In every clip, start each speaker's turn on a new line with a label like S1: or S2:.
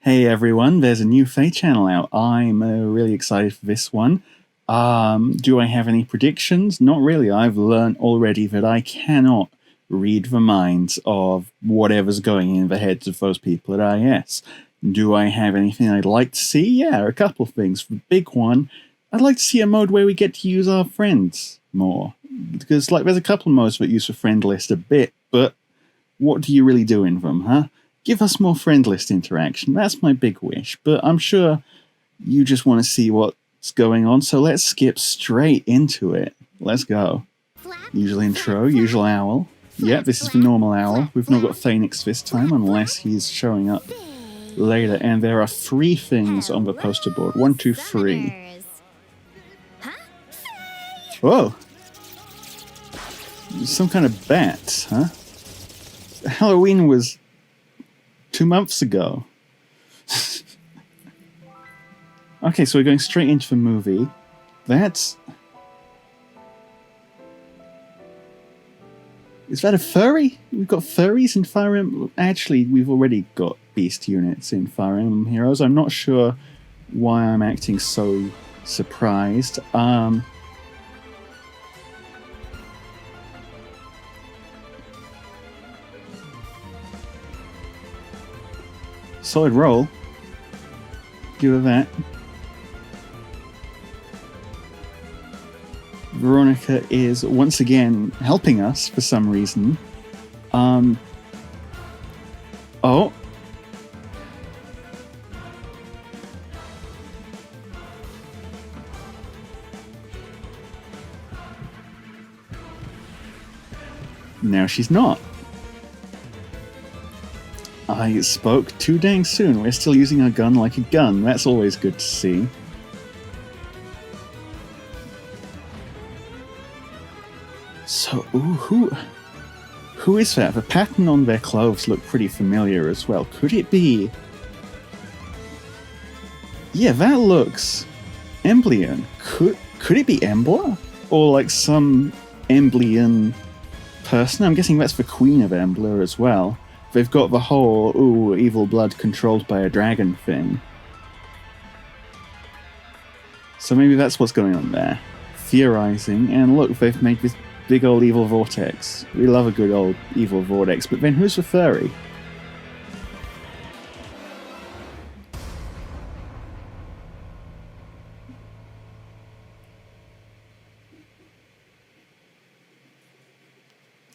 S1: Hey everyone, there's a new FEH Channel out. I'm really excited for this one. Do I have any predictions? Not really. I've learned already that I cannot read the minds of whatever's going in the heads of those people at IS. Do I have anything I'd like to see? Yeah, a couple of things. The big one, I'd like to see a mode where we get to use our friends more. Because there's a couple of modes that use the friend list a bit, but what do you really do in them, huh? Give us more friend list interaction. That's my big wish. But I'm sure you just want to see what's going on, so let's skip straight into it. Let's go. Usual intro, usual owl. Yep, this is the normal owl. We've not got Phoenix this time, unless he's showing up later. And there are 3 things on the poster board. 1, 2, 3. Whoa! Some kind of bat, huh? Halloween was 2 months ago. Okay, so we're going straight into the movie. That's... Is that a furry? We've got furries in Fire Emblem. Actually, we've already got beast units in Fire Emblem Heroes. I'm not sure why I'm acting so surprised. Solid roll. Give her that. Veronica is once again helping us for some reason. Oh. Now she's not. I spoke too dang soon. We're still using our gun like a gun. That's always good to see. So, ooh, who is that? The pattern on their clothes look pretty familiar as well. Could it be... Yeah, that looks Emblem. Could it be Emblem? Or like some Emblem person? I'm guessing that's the Queen of Emblem as well. They've got the whole, ooh, evil blood controlled by a dragon thing. So maybe that's what's going on there. Theorizing, and look, they've made this big old evil vortex. We love a good old evil vortex, but then who's the furry?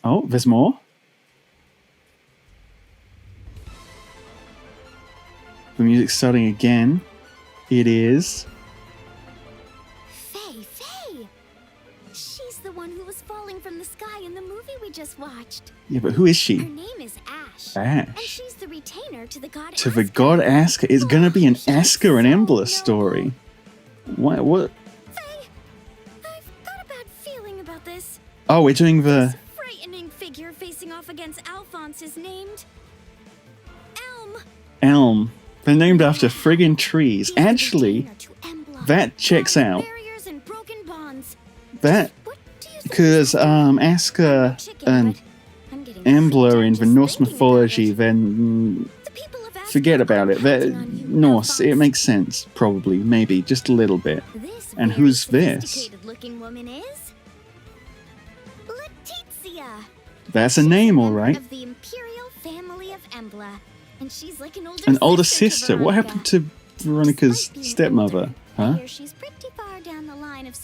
S1: Oh, there's more? The music's starting again. It is...
S2: Faye! She's the one who was falling from the sky in the movie we just watched.
S1: Yeah, but who is she?
S2: Her name is Ash.
S1: Ash.
S2: And she's the retainer to the god
S1: To the god Asker. It's gonna be an Asker and Emblem story. What?
S2: Faye, I've got a bad feeling about this.
S1: Oh, we're doing the...
S2: This frightening figure facing off against Alphonse is named...
S1: Elm. They're named after friggin' trees. Actually, that checks out. That, because Asker and Emblem in the Norse mythology, then forget about it. They're Norse. It makes sense, probably, maybe, just a little bit. And who's this? That's a name, all right.
S2: And she's like
S1: an older sister. What happened to Veronica's stepmother? Huh?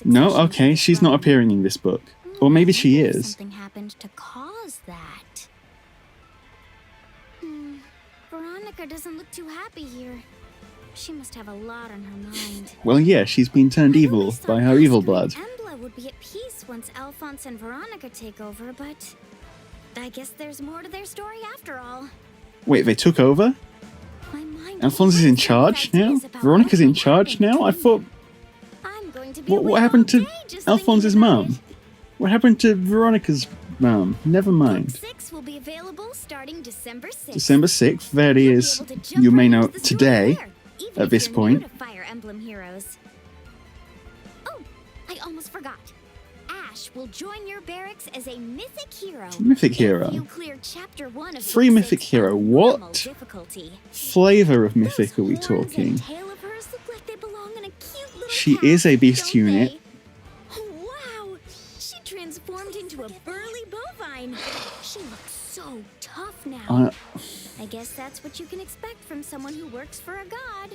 S1: No, okay, she's not appearing in this book. Or maybe she is.
S2: Something happened to cause that. Veronica doesn't look too happy here. She must have a lot on her mind.
S1: Well, yeah, she's been turned evil by her evil blood.
S2: Embla would be at peace once Alphonse and Veronica take over, but I guess there's more to their story after all.
S1: Wait, they took over? Alphonse is in charge now? Veronica's in charge now? I thought... What happened to Alphonse's mum? What happened to Veronica's mum? Never mind. December 6th, that is, you may know, today, at this point.
S2: Oh, I almost forgot. Ash will join your barracks as a mythic hero.
S1: Mythic hero.
S2: If you clear chapter 1 of
S1: Free
S2: Book
S1: mythic
S2: 6
S1: hero.
S2: on normal
S1: What
S2: difficulty.
S1: flavor of mythic are we
S2: Those horns
S1: talking?
S2: and tail of hers look like they belong in a cute little
S1: She
S2: pack,
S1: is a beast
S2: don't
S1: unit.
S2: they? Wow! She transformed into a burly bovine. She looks so tough now. I guess that's what you can expect from someone who works for a god.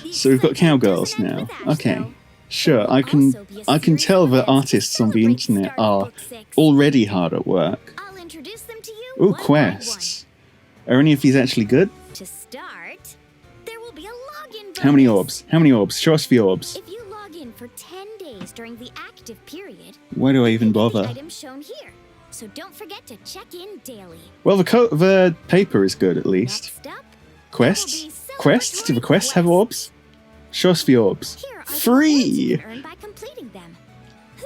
S2: The
S1: So we've got
S2: excitement
S1: cowgirls
S2: doesn't end
S1: now.
S2: with Ash,
S1: Okay.
S2: though.
S1: Sure,
S2: There
S1: I
S2: will
S1: can
S2: also be a series
S1: tell
S2: of
S1: that
S2: events to
S1: artists on the
S2: celebrate the
S1: internet
S2: start of
S1: are
S2: Book 6.
S1: already hard at work.
S2: I'll introduce them to you
S1: Ooh,
S2: one by
S1: quests. Are any of these actually good?
S2: one. To start, there will be a login bonus.
S1: How many orbs? How many orbs? Show us the orbs.
S2: If you log in for 10 days during the active period,
S1: Why do I even
S2: you get the
S1: bother?
S2: items shown here. So don't forget to check in daily.
S1: Well, the paper is good at least.
S2: Next up,
S1: Quests?
S2: there will be
S1: Quests? Do the
S2: celebratory
S1: quests have orbs? Show us the orbs.
S2: Here are the rewards
S1: Free!
S2: you can earn by completing them.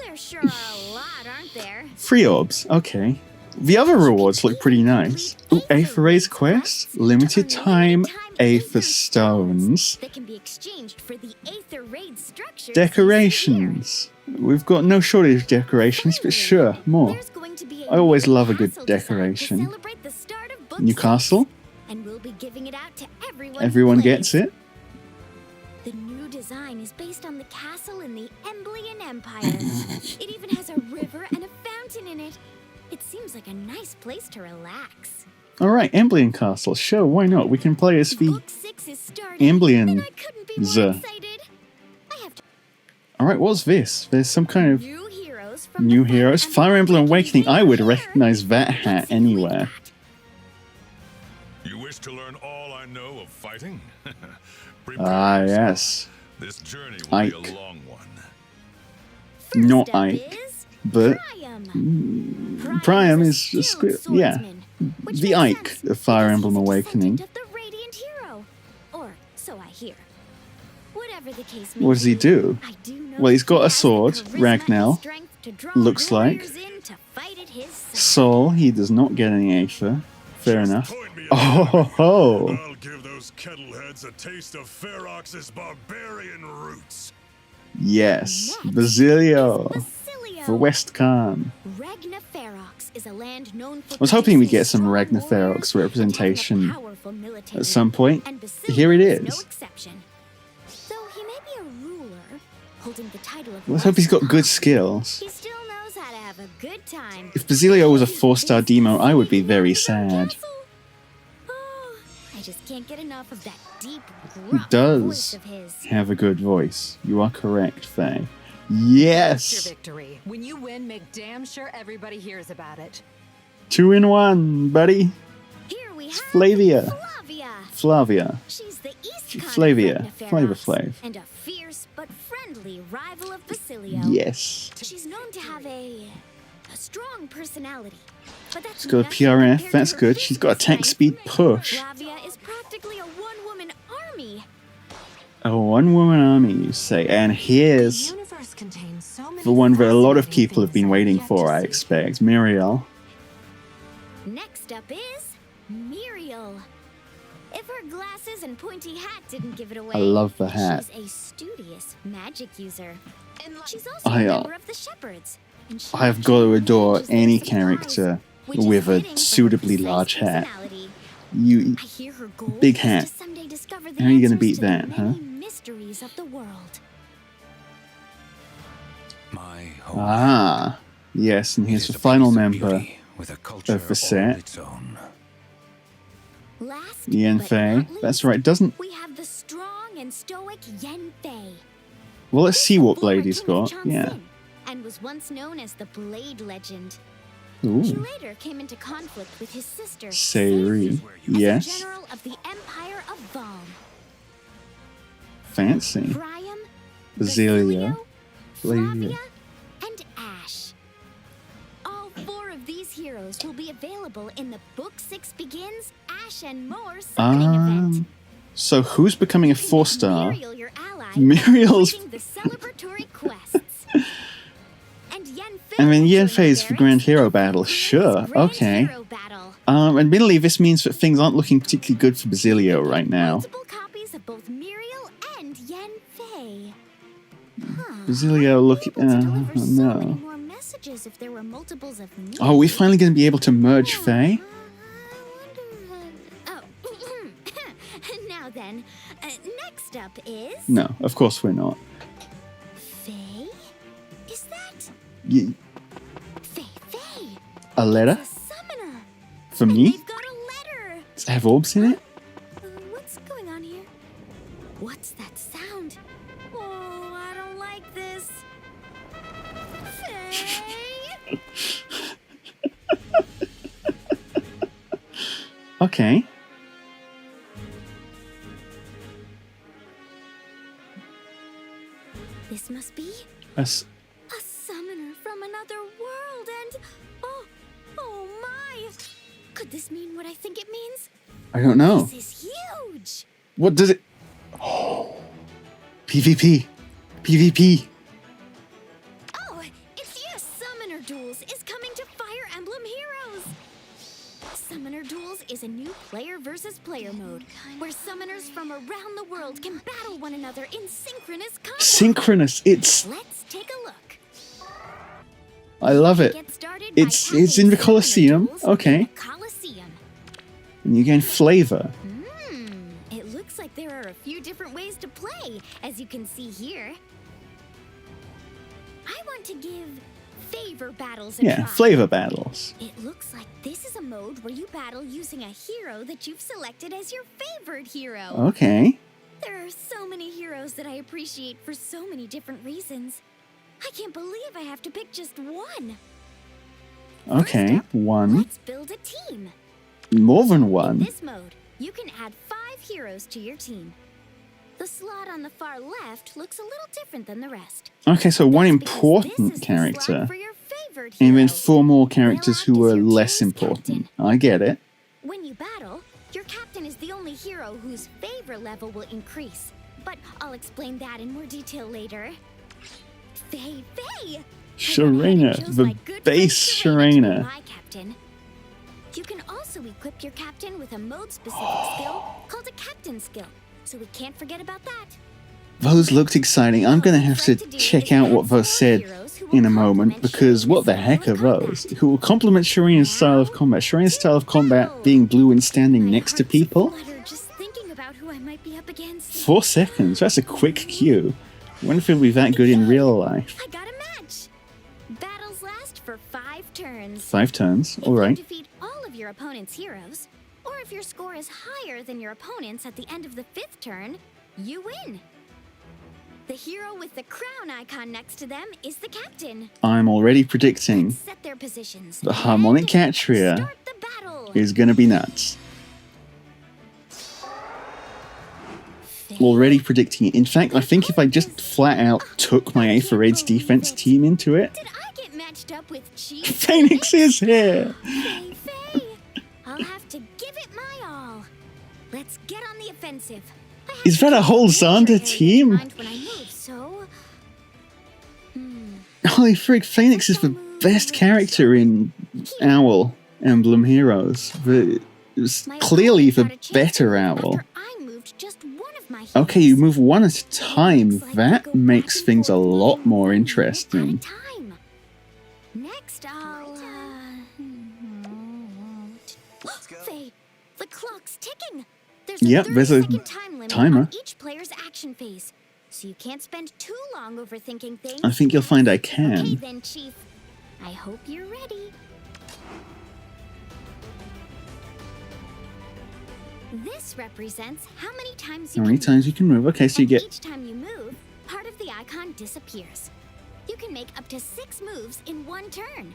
S2: There sure are a lot, aren't there?
S1: Free orbs, okay. The other rewards look pretty nice. Ooh, Aether Rays quest, limited time Aether Stones,
S2: That can be exchanged for the Aether Raid structures.
S1: decorations. We've got no shortage of decorations, but sure, more.
S2: There's going to be
S1: I always love a good
S2: castle design to
S1: decoration.
S2: celebrate the start of Book
S1: Newcastle,
S2: 6, and we'll be giving it out to everyone. who
S1: everyone
S2: plays.
S1: gets it.
S2: The new design is based on the castle in the Emblem Empire. It even has a river and a fountain in it. It seems like a nice place to relax.
S1: Alright, Emblem Castle, sure, why not? We can play as the
S2: Book 6 is starting,
S1: Emblem.
S2: and I couldn't be more
S1: Z.
S2: excited. I have to
S1: Alright, what's this? There's some kind of
S2: new heroes from
S1: new
S2: the
S1: heroes. Fire Emblem Awakening, I would recognize that hat
S2: Let's see who we
S1: anywhere.
S2: got.
S3: You wish to learn all I know of fighting?
S1: Ah,
S3: Prepare yourself.
S1: yes.
S3: This journey will
S1: Ike.
S3: be a long one.
S2: First
S1: Not
S2: up
S1: Ike,
S2: is
S1: but
S2: Priam.
S1: Priam
S2: a
S1: is a
S2: skilled
S1: yeah,
S2: swordsman, which
S1: the
S2: makes
S1: Ike
S2: sense,
S1: of Fire
S2: because
S1: Emblem
S2: he's a
S1: Awakening.
S2: descendant of the Radiant Hero. Or so I hear. Whatever the case may
S1: What does he
S2: be,
S1: do?
S2: I do know
S1: Well, he's
S2: that
S1: got
S2: he
S1: a
S2: has the
S1: sword,
S2: charisma and
S1: Ragnar,
S2: strength to draw
S1: looks like.
S2: warriors in to fight at his side.
S1: Soul, he does not get any Aether. Fair
S3: Just
S1: enough.
S3: point me at
S1: Oh ho ho!
S3: I'll give those kettleheads a taste of Ferox's barbarian roots.
S1: Yes,
S2: Next
S1: Basilio
S2: is Basilio.
S1: for West Khan.
S2: Ragnar Ferox is a land known for
S1: I was hoping we'd get
S2: producing
S1: some
S2: strong
S1: Ragnar
S2: warriors
S1: Ferox representation
S2: and having a powerful military.
S1: at some point.
S2: And Basilio
S1: Here it
S2: is
S1: is.
S2: no exception. Though he may be a ruler, holding the title of
S1: Let's hope he's got
S2: West
S1: good
S2: Khan,
S1: skills.
S2: he still knows how to have a good time.
S1: If Basilio was a 4-star demo, I would be very sad.
S2: Oh, I just can't get enough of that deep,
S1: He
S2: gruff voice
S1: does
S2: of his.
S1: have a good voice. You are correct, Faye.
S4: Your
S1: Yes!
S4: victory. When you win, make damn sure everybody hears about it.
S1: 2 in 1, buddy.
S2: Here we have
S1: Flavia.
S2: Flavia.
S1: Flavia.
S2: She's the East Con
S1: Flavia.
S2: of Ragnar
S1: Flavor
S2: Ferox,
S1: Flav.
S2: and a fierce but friendly rival of Basilio.
S1: Yes.
S2: She's known to have a strong personality. But that's
S1: She's got a
S2: nothing
S1: PRF,
S2: compared to
S1: that's
S2: her
S1: good. She's got
S2: physical
S1: attack
S2: strength.
S1: speed push.
S2: Flavia is practically a one-woman army.
S1: A one-woman army, you say. And here's
S4: The universe contains so many
S1: the one that a lot of
S4: fascinating
S1: people have
S4: things
S1: been
S4: I
S1: waiting
S4: yet
S1: for,
S4: to
S1: I
S4: see.
S1: expect. Muriel.
S2: Next up is Muriel. If her glasses and pointy hat didn't give it away,
S1: I love the hat.
S2: she's a studious magic user.
S4: And like-
S2: She's also
S1: I,
S2: a member of the Shepherds. And she
S1: I have got to adore
S2: manages their
S1: any
S2: supplies,
S1: character
S2: which is
S1: with
S2: fitting
S1: a
S2: for her
S1: suitably
S2: precise
S1: large hat.
S2: personality.
S1: You,
S2: I hear her goal
S1: Big
S2: is
S1: hat.
S2: to someday discover the
S1: How are you gonna
S2: answers
S1: beat
S2: to the
S1: that, huh?
S2: many mysteries of the world.
S5: My home
S1: ah, yes, and here's
S5: is
S1: the
S5: a
S1: final
S5: place of
S1: member.
S5: beauty with a culture
S1: of the
S5: all
S1: set.
S5: its own.
S2: Last
S1: Yen
S2: but
S1: Fei.
S2: not least,
S1: That's right, doesn't...
S2: we have the strong and stoic Yen Fei.
S1: Well, let's see what
S2: Former
S1: Blady's
S2: king of
S1: got. Yeah.
S2: Changxin, and was once known as the Blade Legend.
S1: Ooh.
S2: He later came into conflict with his sister,
S1: Sayuri.
S2: as
S1: Yes.
S2: general of the Empire of Valm.
S1: Fancy.
S2: Priam,
S1: Basilio.
S2: Flavia, and Ash. All 4 of these heroes will be available in the Book 6 Begins Ash and More summoning event.
S1: So who's becoming a
S2: You can make
S1: 4-star?
S2: Muriel your ally
S1: Muriel's-
S2: by completing the celebratory quests. And Yen Fei
S1: I mean,
S2: will
S1: Yen
S2: join
S1: Fei's
S2: the
S1: for Grand
S2: barracks
S1: Hero
S2: for
S1: Battle.
S2: the
S1: Sure,
S2: Grand
S1: okay.
S2: Hero Battle.
S1: Admittedly, this means that things aren't looking particularly good for Basilio right now.
S2: Multiple copies of both Muriel and Yen Fei.
S1: Basilio, look.
S2: Able to deliver so many
S1: No.
S2: more messages if there were multiples of me.
S1: Oh, are we finally going to be able to merge Faye?
S2: Oh, now then, next up is
S1: No, of course we're not.
S2: Faye. Is that Faye?
S1: A letter
S2: It's a summoner.
S1: for
S2: And
S1: me?
S2: they've got a letter.
S1: Does it have orbs in it?
S2: What's going on here? What's that sound? Oh, I don't like this. Faye.
S1: Okay.
S2: This must be
S1: A
S2: a summoner from another world, and oh my! Could this mean what I think it means?
S1: I don't know.
S2: This is huge.
S1: What does it? Oh, PvP. PvP.
S2: Oh, it's yes! Summoner Duels is coming to Fire Emblem Heroes. Summoner Duels is a new player versus player mode where summoners from around the world can battle one another in synchronous combat.
S1: Synchronous. It's.
S2: Let's take a look.
S1: I love it.
S2: Get started by
S1: It's
S2: adding
S1: in the
S2: Summoner
S1: Colosseum.
S2: Duels
S1: Okay.
S2: in the Colosseum.
S1: And you gain flavor.
S2: It looks like there are a few different ways to play, as you can see here. I want to give favor battles a
S1: Yeah,
S2: try.
S1: flavor battles.
S2: It looks like this is a mode where you battle using a hero that you've selected as your favorite hero.
S1: Okay.
S2: There are so many heroes that I appreciate for so many different reasons. I can't believe I have to pick just one.
S1: Okay.
S2: First up,
S1: One.
S2: let's build a team.
S1: More than
S2: In
S1: one.
S2: this mode, you can add 5 heroes to your team. The slot on the far left looks a little different than the rest.
S1: Okay, so one
S2: That's because this
S1: important
S2: is the slot
S1: character.
S2: for your favorite
S1: And then
S2: hero.
S1: 4 more characters who
S2: Warlock
S1: are
S2: is your
S1: less
S2: team's
S1: important.
S2: captain.
S1: I get it.
S2: When you battle, your captain is the only hero whose favor level will increase. But I'll explain that in more detail later. Faye! I went ahead
S1: Sharena,
S2: and chose
S1: the
S2: my good
S1: base
S2: friend Sharena to be
S1: Sharena.
S2: my captain. You can also equip your captain with a mode-specific skill called a captain skill, so we can't forget about that.
S1: Those looked exciting. I'm gonna have to check out what those said in a moment, because what the heck are those? Who will complement Sharena's style of combat? Sharena's style of combat being blue and standing
S2: My
S1: next to
S2: heart's
S1: people?
S2: aflutter just thinking about who I might be up against.
S1: 4 seconds. That's a quick queue. I wonder if it'll be that good in real life.
S2: I got a match. Battles last for 5 turns.
S1: 5 turns.
S2: If
S1: Alright.
S2: you defeat all of your opponent's heroes, or if your score is higher than your opponent's at the end of the 5th turn, you win. The hero with the crown icon next to them is the captain.
S1: I'm already predicting
S2: Set their positions.
S1: the harmonic
S2: and
S1: Catria
S2: start the battle.
S1: is gonna be nuts. Already predicting it. In fact, I think if I just flat out took my A4Aid's defense team into it,
S2: Did I get matched up with Chief
S1: Phoenix is here!
S2: Faye. I'll have to give it my all. Let's get on the offensive. I have
S1: Is
S2: to
S1: that a
S2: keep
S1: whole
S2: the danger
S1: Xander
S2: area in
S1: team?
S2: mind when I move, so
S1: Holy frick, Phoenix is the best character in Owl Emblem Heroes. It's
S2: my
S1: clearly
S2: opponent got
S1: the
S2: a chance
S1: better
S2: to move
S1: Owl.
S2: after I moved just one of my
S1: Okay,
S2: heroes.
S1: you move one at a time.
S2: Looks like
S1: That
S2: we go
S1: makes
S2: back and
S1: things a
S2: forth
S1: lot
S2: moving
S1: more
S2: one move
S1: interesting.
S2: At a time. Next, I'll. Faye, the clock's ticking. There's a
S1: Yep, there's a
S2: 30-second time limit
S1: timer.
S2: on each player's action phase, so you can't spend too long overthinking things.
S1: I think you'll find I
S2: Okay
S1: can.
S2: then, Chief. I hope you're ready. This represents how many times you
S1: How many
S2: can
S1: times you can move? Okay, so you
S2: and
S1: get.
S2: each time you move, part of the icon disappears. You can make up to 6 moves in one turn.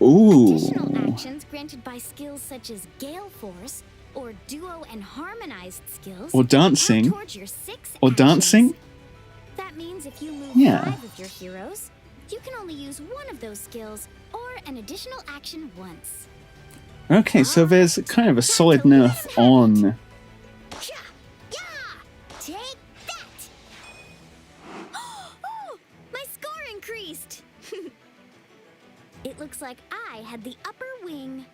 S2: Additional
S1: Ooh.
S2: actions granted by skills such as Gale Force or Duo and Harmonized skills
S1: Or dancing.
S2: count towards your 6
S1: Or
S2: actions.
S1: dancing.
S2: That means if you move
S1: Yeah.
S2: 5 of your heroes, you can only use one of those skills or an additional action once.
S1: Okay, so there's kind of a solid nerf on.
S2: Cha! Yeah! Take that! Oh, my score increased! It looks like I had the upper wing.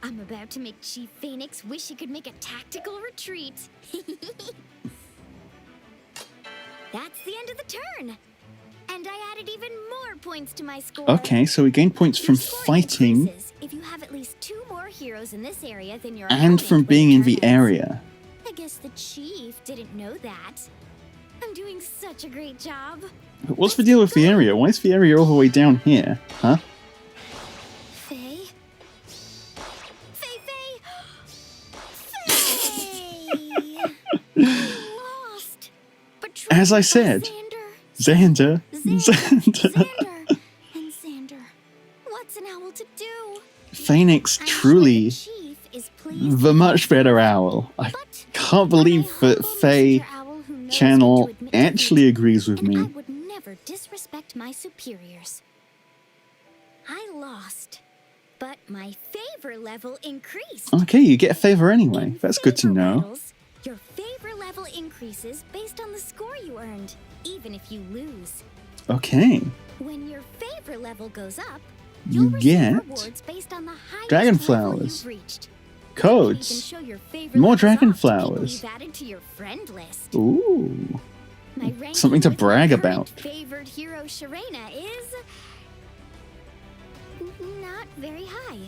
S2: I'm about to make Chief Phoenix wish he could make a tactical retreat. That's the end of the turn. And I added even more points to my score.
S1: Okay, so we gain points from
S2: Your score
S1: fighting
S2: increases if you have at least 2 more heroes in this area than your
S1: and
S2: opponent
S1: from
S2: when
S1: being in the
S2: turn ends.
S1: area.
S2: I guess the chief didn't know that. I'm doing such a great job.
S1: But what's the deal with the area? Why is the area all the way down here? Huh?
S2: Faye? Faye! Faye! I lost. But
S1: As I
S2: Troy,
S1: said,
S2: Xander,
S1: Xander.
S2: and Xander. What's an owl to do?
S1: Phoenix
S2: I'm
S1: truly
S2: sure the chief is pleased
S1: the much better owl. I can't believe that FEH Channel actually agrees with
S2: and I
S1: me.
S2: would never disrespect my superiors. I lost, but my favor level increased.
S1: Okay, you get a favor anyway.
S2: In
S1: That's good to
S2: favor
S1: know.
S2: battles, your favor level increases based on the score you earned, even if you lose.
S1: Okay.
S2: When your favor level goes up,
S1: You
S2: you'll receive
S1: get
S2: rewards based on the highest
S1: dragon
S2: level
S1: flowers.
S2: you've reached.
S1: Codes.
S2: You can show your favor
S1: More
S2: levels
S1: dragon
S2: off to people
S1: flowers.
S2: you've added to your friend list.
S1: Ooh.
S2: My ranking
S1: Something to
S2: with
S1: brag
S2: my current
S1: about.
S2: Favored hero Sharena is not very high.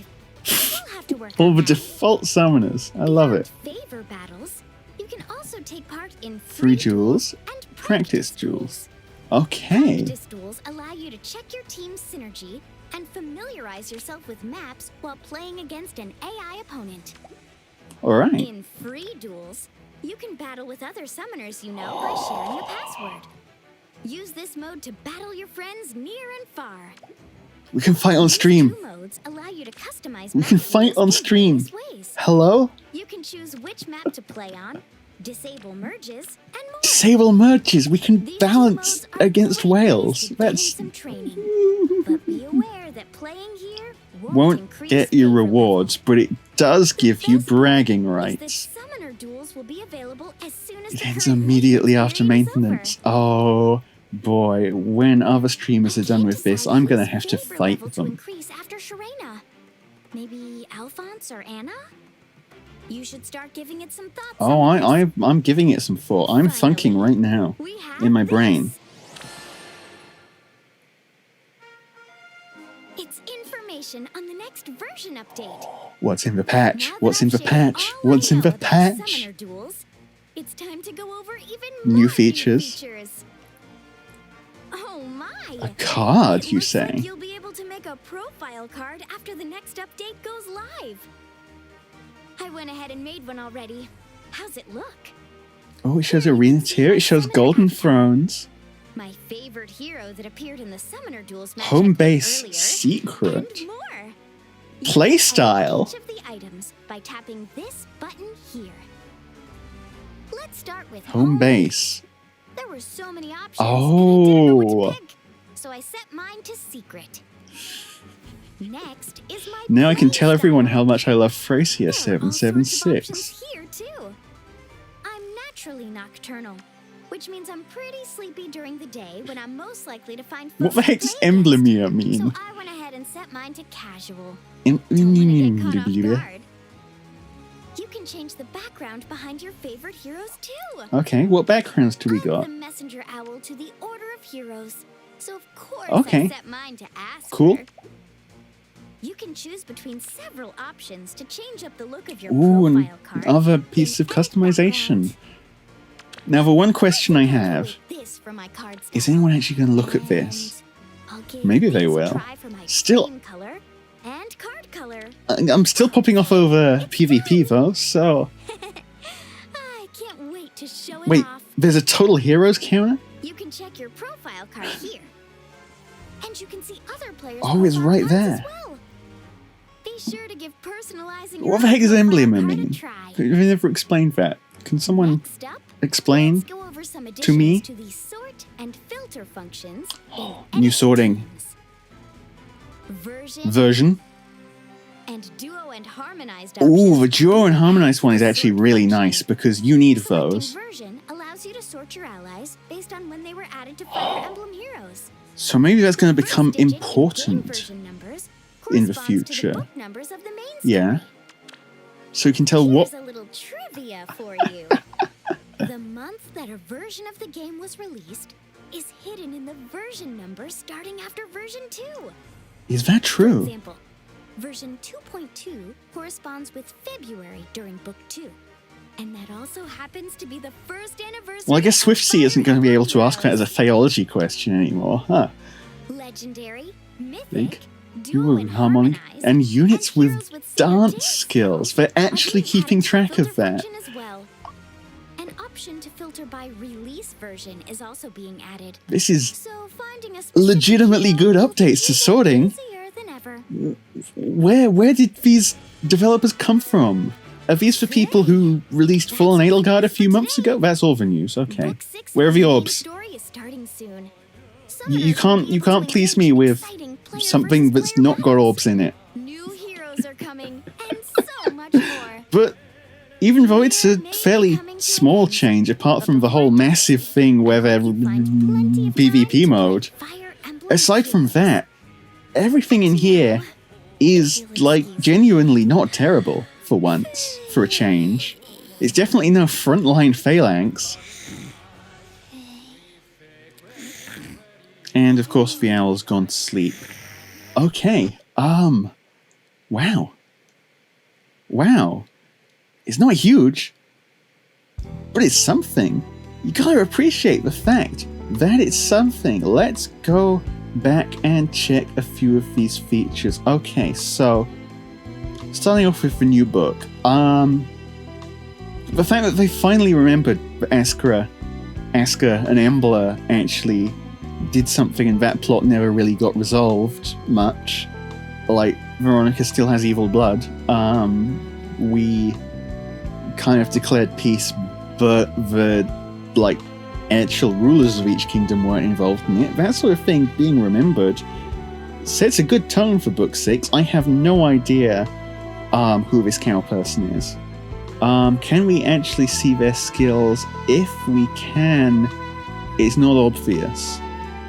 S2: We'll have to work
S1: All
S2: on
S1: the
S2: that.
S1: default summoners. I love it.
S2: Beyond favor battles, you can also take part in
S1: Free duels,
S2: and
S1: practice duels. Okay.
S2: Practice duels allow you to check your team's synergy and familiarize yourself with maps while playing against an AI opponent.
S1: Alright.
S2: In free duels, you can battle with other summoners you know by sharing a password. Use this mode to battle your friends near and far.
S1: We can fight on
S2: These
S1: stream.
S2: 2 modes allow you to customize
S1: We can
S2: map
S1: fight
S2: rules
S1: on
S2: in
S1: stream.
S2: various ways.
S1: Hello?
S2: You can choose which map to play on, disable merges, and more.
S1: Disable merges. We can
S2: These
S1: balance
S2: modes are
S1: against
S2: great ways
S1: whales.
S2: to gain
S1: That's
S2: some training. But be aware that playing here
S1: won't
S2: increase
S1: get you
S2: favor
S1: rewards,
S2: level.
S1: but it does
S2: The
S1: give you
S2: best part
S1: bragging
S2: is that
S1: rights.
S2: Summoner Duels will be available as soon as
S1: It
S2: the
S1: ends
S2: current
S1: immediately
S2: maintenance
S1: after
S2: period is over.
S1: maintenance. Oh boy, when other streamers are done with this, I'm gonna have to fight
S2: To
S1: them.
S2: increase after Sharena. Maybe Alphonse or Anna? You should start giving it some thought.
S1: Oh,
S2: Summoners.
S1: I'm giving it some thought. I'm thinking right now
S2: We have
S1: in my
S2: this.
S1: brain.
S2: It's information on the next version update.
S1: What's in the patch?
S2: Now that
S1: What's in
S2: I've
S1: the
S2: shared
S1: patch?
S2: all I
S1: What's in
S2: know
S1: the
S2: about
S1: patch?
S2: Summoner Duels, it's time to go over even
S1: New
S2: more
S1: features.
S2: features. Oh my!
S1: A card,
S2: It
S1: you
S2: looks like
S1: say?
S2: you'll be able to make a profile card after the next update goes live. I went ahead and made one already. How's it look?
S1: Oh, it shows arena tier. It shows golden thrones.
S2: My favorite hero that appeared in the Summoner Duels match
S1: Home
S2: I played
S1: base
S2: earlier,
S1: secret.
S2: and more. You
S1: Play
S2: can edit
S1: style.
S2: Each of the items by tapping this button here. Let's start with
S1: Home base.
S2: There were so many options, and I didn't know
S1: Oh.
S2: what to pick, so I set mine to secret. Next is my
S1: Now I can
S2: play
S1: tell everyone
S2: style.
S1: how much I love Thracia
S2: There are all sorts of
S1: 776.
S2: options here too. I'm naturally nocturnal, which means I'm pretty sleepy during the day when I'm most likely to find
S1: What
S2: folks
S1: the
S2: to
S1: heck's
S2: play
S1: emblem
S2: against.
S1: here mean?
S2: So I went ahead and set mine to casual.
S1: Em-
S2: Don't want to get caught off guard. You can change the background behind your favorite heroes too.
S1: Okay, what backgrounds do we
S2: I'm
S1: got?
S2: the messenger owl to the Order of Heroes, so of course
S1: Okay.
S2: I set mine to Aster.
S1: Cool.
S2: You can choose between several options to change up the look of your
S1: Ooh, and
S2: profile card.
S1: other piece of
S2: in any
S1: customization.
S2: background.
S1: Now, the one question I have
S2: Calculate this for my card
S1: is
S2: style.
S1: anyone actually going to look at this?
S2: And I'll give
S1: Maybe they
S2: this a
S1: will.
S2: try for my
S1: Still-
S2: game color and card color.
S1: I'm still popping off over PvP though, so.
S2: I can't wait to show it
S1: Wait,
S2: off.
S1: there's a total heroes counter?
S2: You can check your profile card here. And you can see other players'
S1: Oh, it's
S2: profile
S1: right
S2: cards
S1: there.
S2: as well. Be sure to give personalizing
S1: What the heck is
S2: your
S1: emblem
S2: profile
S1: I
S2: card a
S1: mean?
S2: try.
S1: They've never explained that. Can someone
S2: Next up,
S1: explain?
S2: let's go over some
S1: to me?
S2: additions to the sort and filter functions in
S1: New
S2: edit
S1: sorting.
S2: games. Version
S1: Version?
S2: and duo and harmonized
S1: Ooh,
S2: options
S1: the duo and
S2: can
S1: harmonized one is
S2: add
S1: actually
S2: sort
S1: really
S2: function.
S1: nice because you need
S2: Selecting
S1: those.
S2: version allows you to sort your allies based on when they were added to Fire Emblem heroes.
S1: So maybe that's going to
S2: First
S1: become
S2: digit in game
S1: important.
S2: version numbers
S1: in the
S2: corresponds to
S1: future.
S2: book numbers of the main
S1: Yeah.
S2: story.
S1: So you can tell what.
S2: Here's a little trivia for you. The month that a version of the game was released is hidden in the version number starting after version 2.
S1: Is that
S2: For
S1: true?
S2: example, version 2.2 corresponds with February during book 2. And that also happens to be the first anniversary.
S1: Well, I guess
S2: of
S1: Swiftsea isn't going to be able to ask that as a
S2: Duels.
S1: theology question anymore, huh?
S2: Legendary, mythic,
S1: Big,
S2: duo
S1: duo
S2: and
S1: harmonic,
S2: harmonized,
S1: and units
S2: and
S1: with
S2: heroes with standard
S1: dance skills. They're actually keeping track of that.
S2: As well. An option to filter by release version is also being added.
S1: This is
S2: So finding a specific
S1: legitimately
S2: hero
S1: good
S2: will
S1: updates to
S2: be
S1: sorting.
S2: easier than ever.
S1: Where did these developers come from? Are these for people who released Fallen Edelgard a few months ago? That's all the news. Okay.
S2: Book 6
S1: Where are the
S2: of main
S1: orbs?
S2: story is starting soon.
S1: You
S2: Summoners will be able
S1: can't
S2: to
S1: please
S2: engage
S1: me
S2: in
S1: with
S2: exciting player
S1: something
S2: versus
S1: that's
S2: player
S1: not got
S2: battles.
S1: orbs in it.
S2: New heroes are coming, and so much more.
S1: But even though it's a fairly small change, apart from the whole massive thing where they're PvP mode,
S2: Fire Emblem
S1: aside from
S2: heroes.
S1: that, everything in here is, like, genuinely not terrible for once, for a change. It's definitely no frontline phalanx. And of course the owl's gone to sleep. Okay, wow. Wow. It's not huge, but it's something. You gotta appreciate the fact that it's something. Let's go back and check a few of these features. Okay, so starting off with the new book. The fact that they finally remembered that Asker and Embla actually did something and that plot never really got resolved much. Like, Veronica still has evil blood. We kind of declared peace, but the, like, actual rulers of each kingdom weren't involved in it. That sort of thing being remembered sets a good tone for book 6. I have no idea who this cow person is. Can we actually see their skills? If we can, it's not obvious.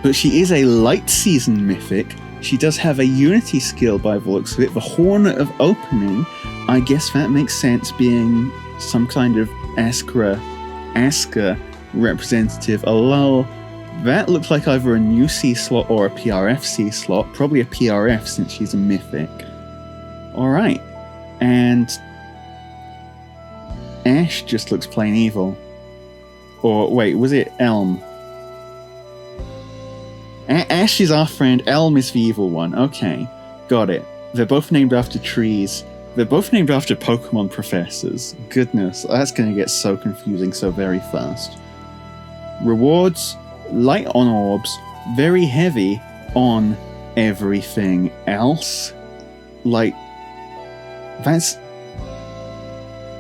S1: But she is a light season mythic. She does have a unity skill by the looks of it. The Horn of Opening, I guess that makes sense, being some kind of Asker representative. Although that looks like either a new C slot or a PRF C slot. Probably a PRF since she's a mythic. Alright. And Ash just looks plain evil. Or wait, was it Elm? Ash is our friend, Elm is the evil one. Okay, got it. They're both named after trees. They're both named after Pokemon professors. Goodness, that's going to get so confusing so very fast. Rewards, light on orbs, very heavy on everything else. Like, that's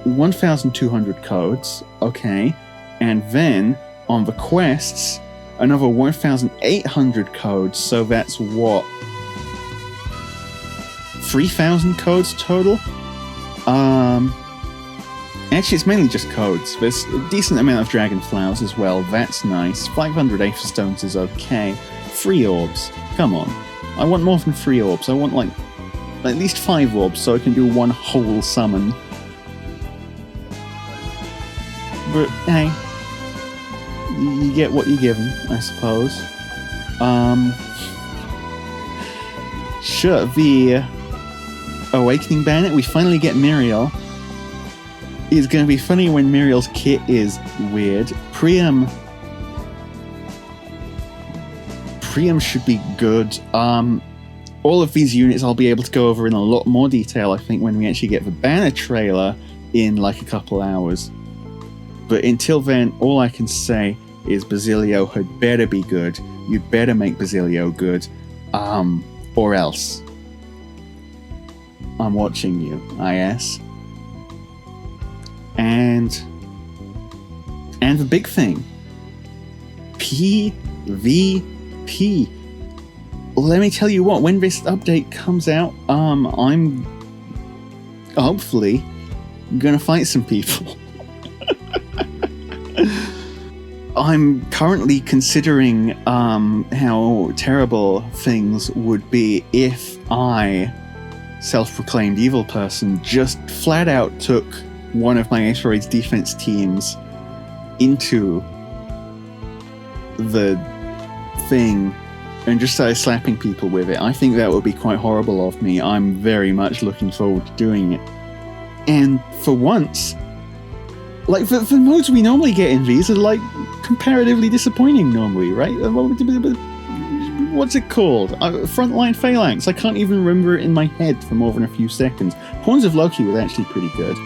S1: 1,200 codes, okay. And then, on the quests, another 1,800 codes, so that's what? 3,000 codes total? Actually, it's mainly just codes. There's a decent amount of dragon flowers as well, that's nice. 500 Aether Stones is okay. 3 orbs, come on. I want more than 3 orbs, I want like at least 5 orbs so I can do one whole summon. But hey, you get what you're given, I suppose. Sure, the Awakening Bandit, we finally get Muriel. It's going to be funny when Muriel's kit is weird. Priam should be good. All of these units I'll be able to go over in a lot more detail, I think, when we actually get the banner trailer in like a couple hours. But until then, all I can say is Basilio had better be good. You'd better make Basilio good. Or else. I'm watching you, IS. And the big thing. PvP. Let me tell you what, when this update comes out, I'm hopefully gonna fight some people. I'm currently considering how terrible things would be if I, self-proclaimed evil person, just flat out took one of my Aetheroid's defense teams into the thing and just started slapping people with it. I think that would be quite horrible of me. I'm very much looking forward to doing it. And for once, like, the modes we normally get in these are, like, comparatively disappointing normally, right? What's it called? Frontline Phalanx. I can't even remember it in my head for more than a few seconds. Pawns of Loki was actually pretty good.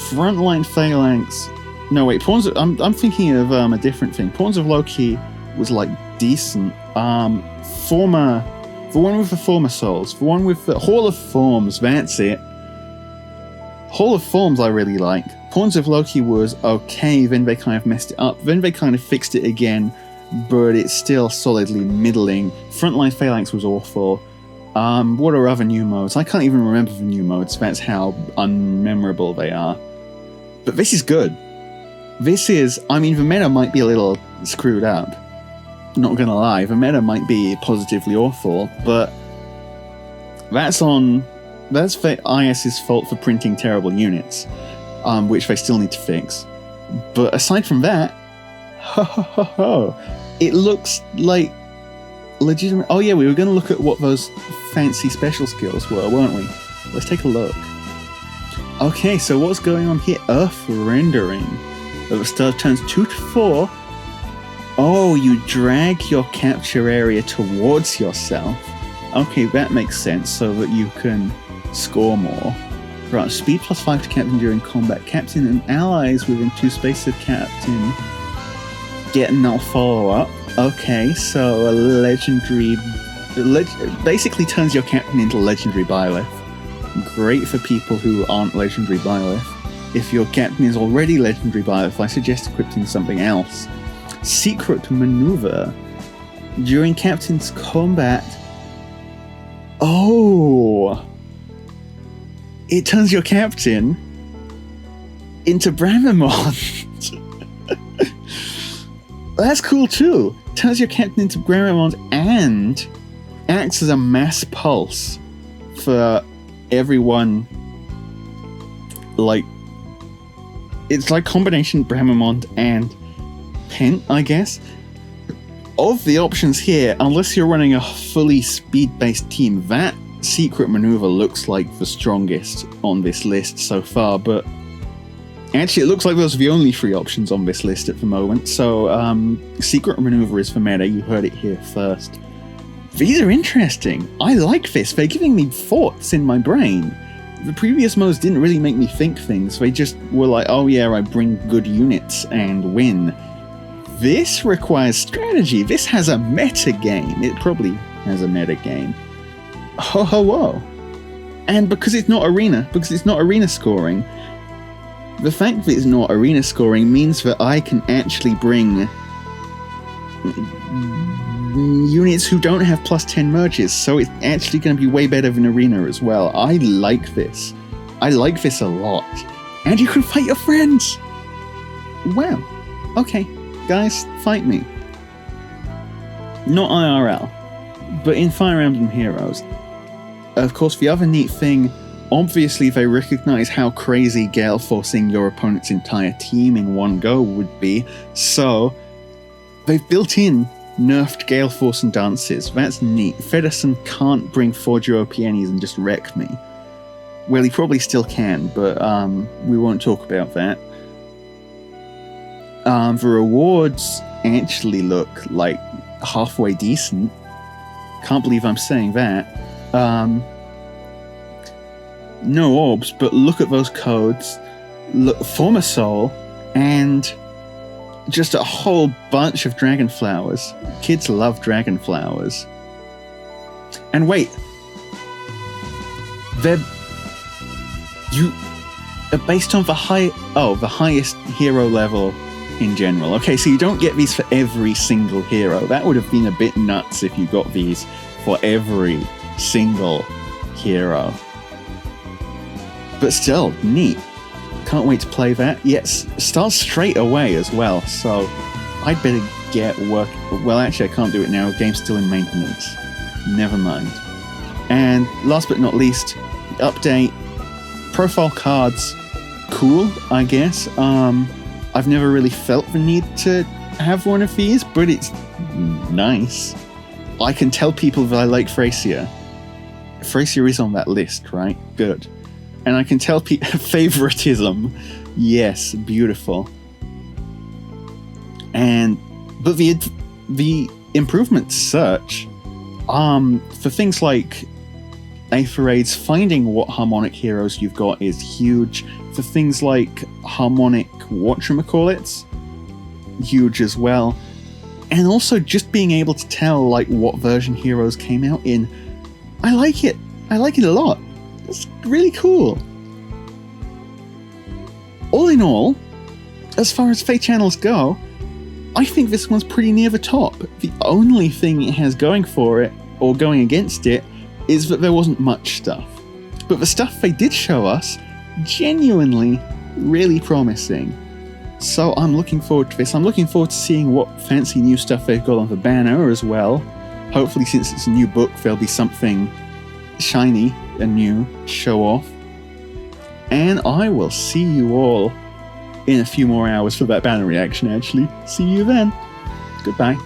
S1: Frontline Phalanx... No, wait, I'm thinking of a different thing. Pawns of Loki was, like, decent. The one with the former souls. The one with the Hall of Forms, that's it. Hall of Forms I really like. Pawns of Loki was okay, then they kind of messed it up. Then they kind of fixed it again, but it's still solidly middling. Frontline Phalanx was awful. What are other new modes? I can't even remember the new modes, that's how unmemorable they are. But this is good. This is, I mean, the meta might be a little screwed up. Not gonna lie, the meta might be positively awful, but that's IS's fault for printing terrible units, which they still need to fix. But aside from that, it looks like legitimate. Oh yeah, we were going to look at what those fancy special skills were, weren't we? Let's take a look. Okay, so what's going on here? Earth rendering. At the start, turns 2 to 4. Oh, you drag your capture area towards yourself. Okay, that makes sense, so that you can score more. Right, speed +5 to captain during combat. Captain and allies within 2 spaces of captain get no follow-up. Okay, so a legendary... basically turns your captain into legendary Byleth. Great for people who aren't legendary Byleth. If your captain is already legendary Byleth, I suggest equipping something else. Secret maneuver. During captain's combat... Oh! It turns your captain into Bramamont. That's cool too. Turns your captain into Bramamont and acts as a mass pulse for everyone. Like, it's like combination Bramamont and Pent, I guess. Of the options here, unless you're running a fully speed-based team, that secret maneuver looks like the strongest on this list so far, but actually it looks like those are the only 3 options on this list at the moment, so secret maneuver is for meta, you heard it here first. These are interesting. I like this. They're giving me thoughts in my brain. The previous modes didn't really make me think things, they just were like, oh yeah, I bring good units and win. This requires strategy. This has a meta game. It probably has a meta game. Ho ho whoa. And because it's not arena scoring, the fact that it's not arena scoring means that I can actually bring units who don't have +10 merges, so it's actually going to be way better than arena as well. I like this. I like this a lot. And you can fight your friends! Wow. Okay. Guys, fight me. Not IRL, but in Fire Emblem Heroes. Of course, the other neat thing, obviously they recognize how crazy gale forcing your opponent's entire team in one go would be, so they've built in nerfed gale force and dances. That's neat. Fedderson can't bring 4-duo peonies and just wreck me. Well, he probably still can, but we won't talk about that. The rewards actually look like halfway decent. Can't believe I'm saying that. No orbs, but look at those codes. Look, former soul, and just a whole bunch of dragon flowers. Kids love dragon flowers. And wait, they're based on the highest hero level in general. Okay, so you don't get these for every single hero. That would have been a bit nuts if you got these for every single hero. But still, neat. Can't wait to play that. Yes, starts straight away as well, so I'd better get work. Well, actually, I can't do it now. The game's still in maintenance. Never mind. And last but not least, the update. Profile cards. Cool, I guess. I've never really felt the need to have one of these, but it's nice. I can tell people that I like Thracia. Thracia is on that list, right? Good. And I can tell people favoritism. Yes, beautiful. But the improvement search, for things like Aetherades, finding what harmonic heroes you've got is huge. For things like harmonic whatchamacallits, huge as well. And also just being able to tell like what version heroes came out in. I like it. I like it a lot. It's really cool. All in all, as far as Fate channels go, I think this one's pretty near the top. The only thing it has going for it, or going against it, is that there wasn't much stuff. But the stuff they did show us, genuinely really promising. So I'm looking forward to this. I'm looking forward to seeing what fancy new stuff they've got on the banner as well. Hopefully, since it's a new book, there'll be something shiny and new to show off. And I will see you all in a few more hours for that banner reaction, actually. See you then. Goodbye.